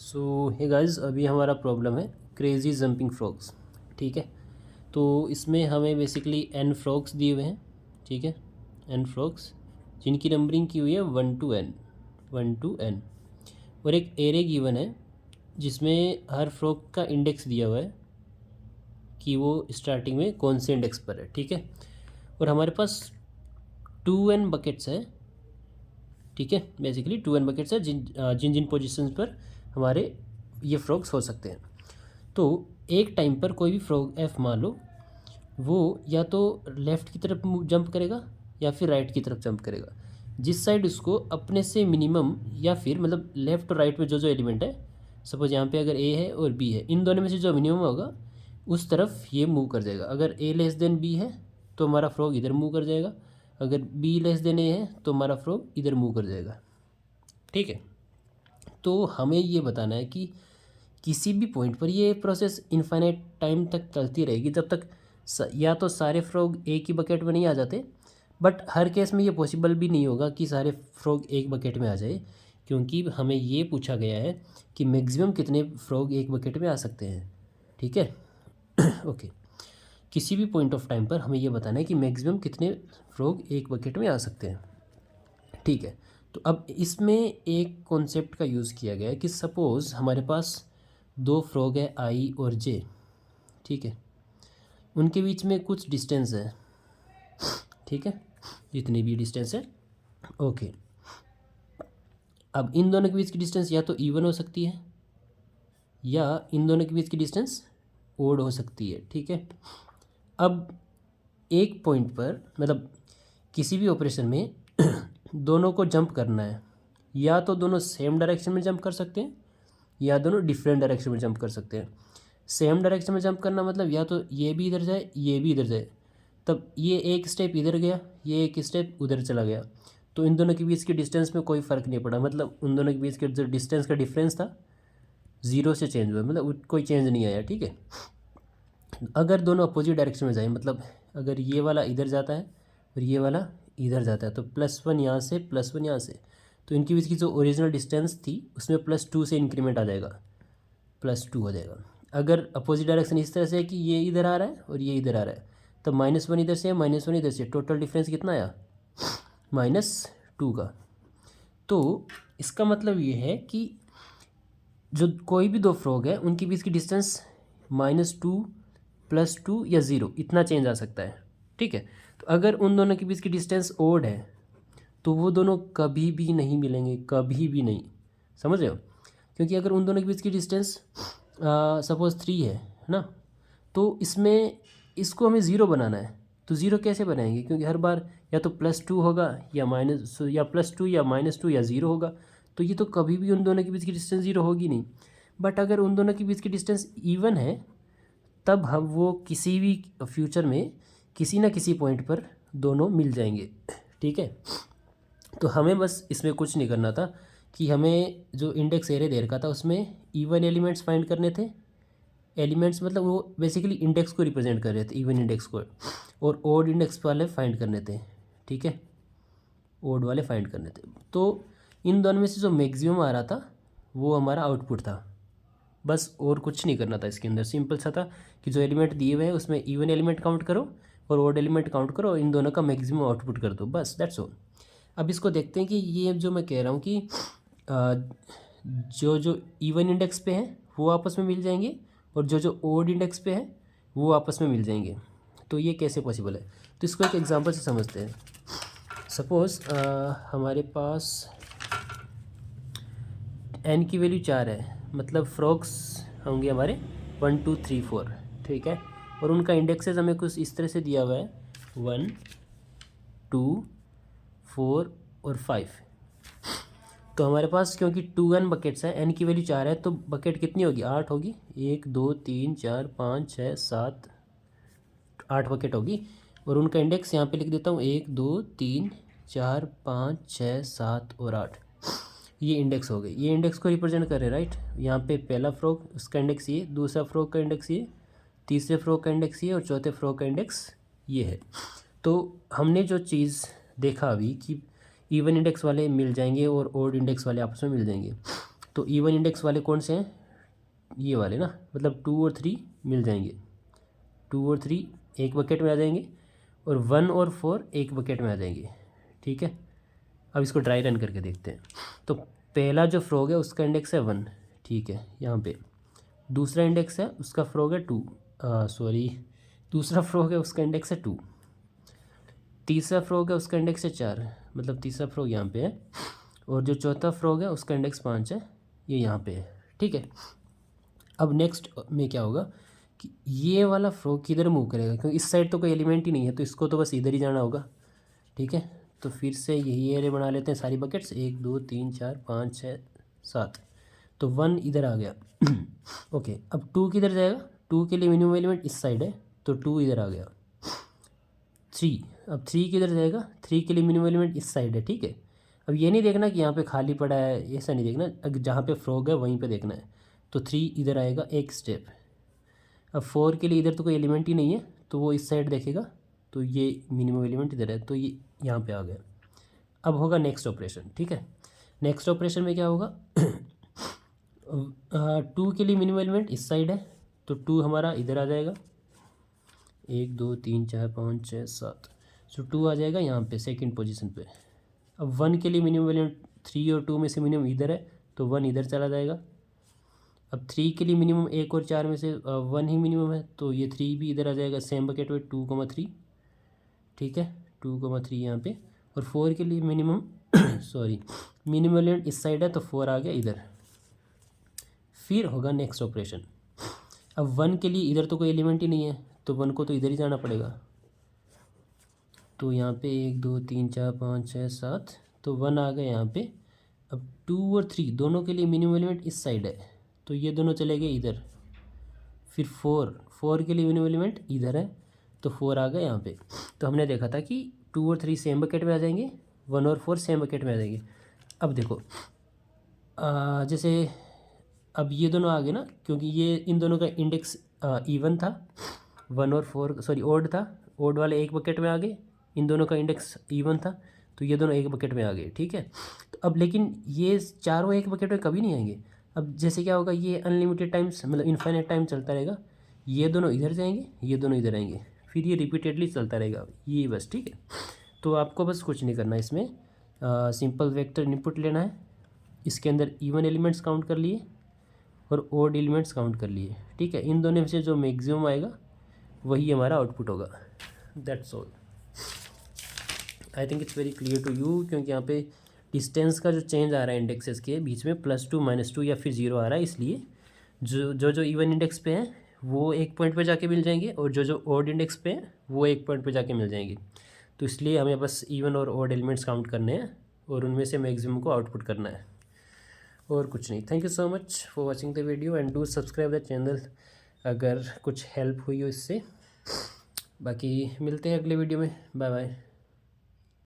सो hey guys, अभी हमारा problem है क्रेज़ी जंपिंग फ्रॉग्स। ठीक है, तो इसमें हमें बेसिकली एन फ्रॉग्स दिए हुए हैं। ठीक है, एन फ्रॉग्स जिनकी नंबरिंग की हुई है 1 to n और एक एरे गिवन है जिसमें हर फ्रॉग का इंडेक्स दिया हुआ है कि वो स्टार्टिंग में कौन से इंडेक्स पर है। ठीक है, और हमारे पास 2n बकेट्स है। ठीक है, बेसिकली 2n बकेट्स है जिन जिन जिन पोजिशन पर हमारे ये फ्रॉग्स हो सकते हैं। तो एक टाइम पर कोई भी फ्रॉग एफ मान लो, वो या तो लेफ़्ट की तरफ जंप करेगा या फिर राइट की तरफ जंप करेगा। जिस साइड उसको अपने से मिनिमम या फिर मतलब लेफ़्ट और राइट में जो जो एलिमेंट है, सपोज यहाँ पे अगर ए है और बी है, इन दोनों में से जो मिनिमम होगा उस तरफ ये मूव कर जाएगा। अगर ए लेस देन बी है तो हमारा फ्रॉग इधर मूव कर जाएगा, अगर बी लेस देन ए है तो हमारा फ्रॉग इधर मूव कर जाएगा। ठीक है, तो हमें ये बताना है कि किसी भी पॉइंट पर ये प्रोसेस इनफाइनाइट टाइम तक चलती रहेगी जब तक या तो सारे फ्रॉग एक ही बकेट में नहीं आ जाते, बट हर केस में ये पॉसिबल भी नहीं होगा कि सारे फ्रॉग एक बकेट में आ जाए, क्योंकि हमें ये पूछा गया है कि मैक्सिमम कितने फ्रॉग एक बकेट में आ सकते हैं। ठीक है ओके, किसी भी पॉइंट ऑफ टाइम पर हमें ये बताना है कि मैक्सिमम कितने फ्रॉग एक बकेट में आ सकते हैं। ठीक है, तो अब इसमें एक कॉन्सेप्ट का यूज़ किया गया है कि सपोज़ हमारे पास दो फ्रॉग है आई और जे। ठीक है, उनके बीच में कुछ डिस्टेंस है। ठीक है, जितनी भी डिस्टेंस है। ओके, अब इन दोनों के बीच की डिस्टेंस या तो इवन हो सकती है या इन दोनों के बीच की डिस्टेंस ओड हो सकती है। ठीक है, अब एक पॉइंट पर मतलब किसी भी ऑपरेशन में दोनों को जंप करना है, या तो दोनों सेम डायरेक्शन में जंप कर सकते हैं या दोनों डिफरेंट डायरेक्शन में जंप कर सकते हैं। सेम डायरेक्शन में जंप करना मतलब या तो ये भी इधर जाए ये भी इधर जाए, तब ये एक स्टेप इधर गया ये एक स्टेप उधर चला गया, तो इन दोनों के बीच की डिस्टेंस में कोई फ़र्क नहीं पड़ा। मतलब उन दोनों के बीच के जो डिस्टेंस का डिफरेंस था 0 से चेंज हुआ, मतलब कोई चेंज नहीं आया। ठीक है, अगर दोनों अपोजिट डायरेक्शन में जाए, मतलब अगर ये वाला इधर जाता है और ये वाला इधर जाता है, तो +1 यहाँ से +1 यहाँ से, तो इनके बीच की जो ओरिजिनल डिस्टेंस थी उसमें +2 से इंक्रीमेंट आ जाएगा, +2 हो जाएगा। अगर अपोजिट डायरेक्शन इस तरह से है कि ये इधर आ रहा है और ये इधर आ रहा है, तो -1 इधर से -1 इधर से, टोटल डिफरेंस कितना आया -2 का। तो इसका मतलब ये है कि जो कोई भी दो फ्रॉग है उनके बीच की डिस्टेंस -2 +2 या 0 इतना चेंज आ सकता है। ठीक है, तो अगर उन दोनों के बीच की डिस्टेंस ओड है तो वो दोनों कभी भी नहीं मिलेंगे, कभी भी नहीं। समझ रहे हो? क्योंकि अगर उन दोनों के बीच की डिस्टेंस सपोज़ 3 है ना, तो इसमें इसको हमें 0 बनाना है, तो 0 कैसे बनाएंगे? क्योंकि हर बार या तो +2 होगा या +2 या -2 या 0 होगा, तो ये तो कभी भी उन दोनों के बीच की डिस्टेंस 0 होगी नहीं। बट अगर उन दोनों के बीच की डिस्टेंस इवन है, तब हम वो किसी भी फ्यूचर में किसी ना किसी पॉइंट पर दोनों मिल जाएंगे। ठीक है, तो हमें बस इसमें कुछ नहीं करना था कि हमें जो इंडेक्स एरे दे रखा था उसमें इवन एलिमेंट्स फाइंड करने थे। एलिमेंट्स मतलब वो बेसिकली इंडेक्स को रिप्रेजेंट कर रहे थे, इवन इंडेक्स को, और ओड इंडेक्स वाले फाइंड करने थे। ठीक है, ओड वाले फाइंड करने थे। तो इन दोनों में से जो मैक्सिमम आ रहा था वो हमारा आउटपुट था, बस और कुछ नहीं करना था। इसके अंदर सिंपल सा था कि जो एलिमेंट दिए हुए हैं उसमें इवन एलिमेंट काउंट करो और ओड एलिमेंट काउंट करो, इन दोनों का मैक्सिमम आउटपुट कर दो, बस दैट्स ऑल। अब इसको देखते हैं कि ये जो मैं कह रहा हूँ कि जो जो इवन इंडेक्स पे हैं वो आपस में मिल जाएंगे और जो जो ओड इंडेक्स पे हैं वो आपस में मिल जाएंगे। तो ये कैसे पॉसिबल है? तो इसको एक एग्जांपल से समझते हैं। सपोज़ हमारे पास n की वैल्यू 4 है, मतलब फ्रॉग्स होंगे हमारे 1 2 3 4। ठीक है, और उनका इंडेक्सेस हमें कुछ इस तरह से दिया हुआ है 1 2 4 और 5। तो हमारे पास क्योंकि 2n बकेट्स हैं, n की वैल्यू 4 है, तो बकेट कितनी होगी? 8 होगी। 1 2 3 4 5 6 7 8 बकेट होगी, और उनका इंडेक्स यहाँ पे लिख देता हूँ 1 2 3 4 5 6 7 और 8। ये इंडेक्स हो गए, ये इंडेक्स को रिप्रेजेंट कर रहे हैं, राइट। यहाँ पे पहला फ्रॉग उसका इंडेक्स ये, दूसरा फ्रॉग का इंडेक्स ये, तीसरे फ्रॉग का इंडेक्स ये और चौथे फ्रॉग का इंडेक्स ये है। तो हमने जो चीज़ देखा अभी कि इवन इंडेक्स वाले मिल जाएंगे और ओड इंडेक्स वाले आपस में मिल जाएंगे, तो इवन इंडेक्स वाले कौन से हैं, ये वाले ना, मतलब 2 और 3 मिल जाएंगे, 2 और 3 एक बकेट में आ जाएंगे और 1 और 4 एक बकेट में आ जाएंगे। ठीक है, अब इसको ड्राई रन करके देखते हैं। तो पहला जो फ्रॉग है उसका इंडेक्स है 1, ठीक है यहाँ पे। दूसरा इंडेक्स है उसका फ्रॉग है 2, दूसरा फ्रॉग है उसका इंडेक्स है 2। तीसरा फ्रॉग है उसका इंडेक्स है 4, मतलब तीसरा फ्रॉग यहाँ पे है। और जो चौथा फ्रॉग है उसका इंडेक्स 5 है, ये यहाँ पे है। ठीक है, अब नेक्स्ट में क्या होगा कि ये वाला फ्रॉग किधर मूव करेगा, क्योंकि इस साइड तो कोई एलिमेंट ही नहीं है, तो इसको तो बस इधर ही जाना होगा। ठीक है, तो फिर से यही एरे बना लेते हैं सारी बकेट्स, 1 2 3 4 5 6 7। तो 1 इधर आ गया। ओके, अब 2 किधर जाएगा, 2 के लिए मिनिमम एलिमेंट इस साइड है, तो 2 इधर आ गया। 3, अब 3 किधर जाएगा, 3 के लिए मिनिमम एलिमेंट इस साइड है। ठीक है, अब ये नहीं देखना कि यहाँ पे खाली पड़ा है, ऐसा नहीं देखना, अगर जहाँ पे फ्रॉग है वहीं पे देखना है। तो 3 इधर आएगा एक स्टेप। अब 4 के लिए इधर तो कोई एलिमेंट ही नहीं है, तो वो इस साइड देखेगा, तो ये मिनिमम एलिमेंट इधर है, तो ये यहाँ पे आ गया। अब होगा नेक्स्ट ऑपरेशन। ठीक है, नेक्स्ट ऑपरेशन में क्या होगा, 2 के लिए मिनिमम एलिमेंट इस साइड है, तो 2 हमारा इधर आ जाएगा, 1 2 3 4 5 6 7। सो 2 आ जाएगा यहाँ पे सेकंड पोजीशन पे। अब 1 के लिए मिनिमम एलिमेंट 3 और 2 में से मिनिमम इधर है, तो 1 इधर चला जाएगा। अब 3 के लिए मिनिमम 1 और 4 में से 1 ही मिनिमम है, तो ये 3 भी इधर आ जाएगा सेम बकेट में 2,3। ठीक है, 2,3 यहाँ पे। और 4 के लिए मिनिमम मिनिमम एलिमेंट इस साइड है, तो 4 आ गया इधर। फिर होगा नेक्स्ट ऑपरेशन। अब 1 के लिए इधर तो कोई एलिमेंट ही नहीं है, तो 1 को तो इधर ही जाना पड़ेगा। तो यहाँ पे 1 2 3 4 5 6 7, तो 1 आ गया यहाँ पे। अब 2 और 3 दोनों के लिए मिनिमम एलिमेंट इस साइड है, तो ये दोनों चले गए इधर। फिर 4 के लिए मिनिमम एलिमेंट इधर है, तो 4 आ गया यहाँ पे। तो हमने देखा था कि 2 और 3 सेम बकेट में आ जाएंगे, 1 और 4 सेम बकेट में आ जाएंगे। अब देखो जैसे अब ये दोनों आ गए ना, क्योंकि ये इन दोनों का इंडेक्स इवन था, 1 और 4 ओड था, ओड वाले एक बकेट में आ गए। इन दोनों का इंडेक्स इवन था, तो ये दोनों एक बकेट में आ गए। ठीक है, तो अब लेकिन ये चारों एक बकेट में कभी नहीं आएंगे। अब जैसे क्या होगा, ये अनलिमिटेड टाइम्स मतलब इनफाइनाइट टाइम चलता रहेगा, ये दोनों इधर जाएंगे, ये दोनों इधर आएंगे, फिर ये रिपीटेडली चलता रहेगा ये बस। ठीक है, तो आपको बस कुछ नहीं करना इसमें, सिंपल वेक्टर इनपुट लेना है, इसके अंदर इवन एलिमेंट्स काउंट कर लिए और ओड एलिमेंट्स काउंट कर लिए। ठीक है, इन दोनों में से जो मैक्सिमम आएगा वही हमारा आउटपुट होगा। That's all. I think it's very clear to you, क्योंकि यहाँ पे डिस्टेंस का जो चेंज आ रहा है इंडेक्सेस के बीच में +2 -2 या फिर 0 आ रहा है, इसलिए जो इवन इंडेक्स पे हैं वो एक पॉइंट पे जाके मिल जाएंगे, और जो ऑड इंडेक्स पे हैं वो एक पॉइंट पे जाके मिल जाएंगे। तो इसलिए हमें बस इवन और ऑड एलिमेंट्स काउंट करने हैं और उनमें से मैक्सिमम को आउटपुट करना है, और कुछ नहीं। Thank you so much for watching the video and do subscribe the channel अगर कुछ हेल्प हुई हो इससे। बाकी मिलते हैं अगले वीडियो में, बाय बाय।